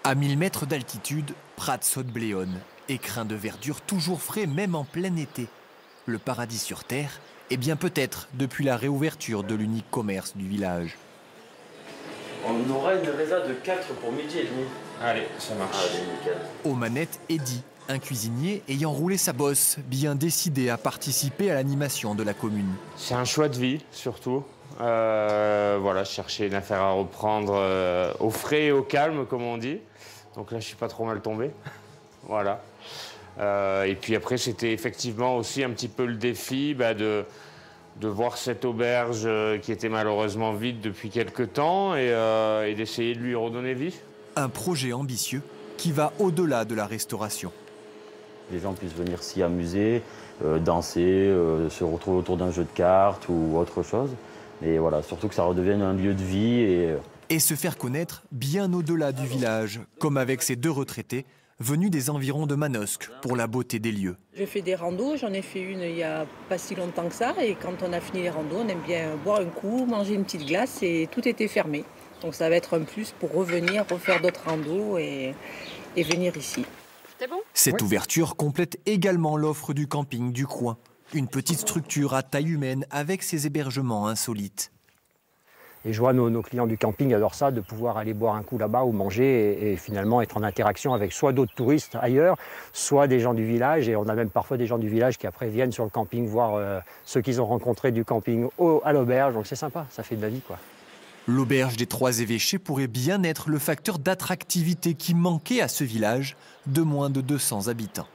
À 1000 mètres d'altitude, Prats Haute-Bléone, écrin de verdure toujours frais même en plein été. Le paradis sur terre, et bien peut-être depuis la réouverture de l'unique commerce du village. On aura une résa de 4 pour midi et demi. Allez, ça marche. Allez, nickel. Aux manettes, Eddy, un cuisinier ayant roulé sa bosse, bien décidé à participer à l'animation de la commune. C'est un choix de vie, surtout. Voilà, je cherchais une affaire à reprendre au frais et au calme, comme on dit. Donc là, je suis pas trop mal tombé. Voilà. Et puis après, c'était effectivement aussi un petit peu le défi de voir cette auberge qui était malheureusement vide depuis quelques temps et d'essayer de lui redonner vie. Un projet ambitieux qui va au-delà de la restauration. Les gens puissent venir s'y amuser, danser, se retrouver autour d'un jeu de cartes ou autre chose. Mais voilà, surtout que ça redevienne un lieu de vie. Et se faire connaître bien au-delà du village, comme avec ces deux retraités venus des environs de Manosque pour la beauté des lieux. Je fais des randos, j'en ai fait une il n'y a pas si longtemps que ça. Et quand on a fini les randos, on aime bien boire un coup, manger une petite glace et tout était fermé. Donc ça va être un plus pour revenir, refaire d'autres randos et venir ici. C'est bon ? Cette ouverture complète également l'offre du camping du coin. Une petite structure à taille humaine avec ses hébergements insolites. Et je vois nos clients du camping adorent ça, de pouvoir aller boire un coup là-bas ou manger et finalement être en interaction avec soit d'autres touristes ailleurs, soit des gens du village. Et on a même parfois des gens du village qui après viennent sur le camping voir ceux qu'ils ont rencontrés du camping à l'auberge. Donc c'est sympa, ça fait de la vie, quoi. L'auberge des Trois Évêchés pourrait bien être le facteur d'attractivité qui manquait à ce village de moins de 200 habitants.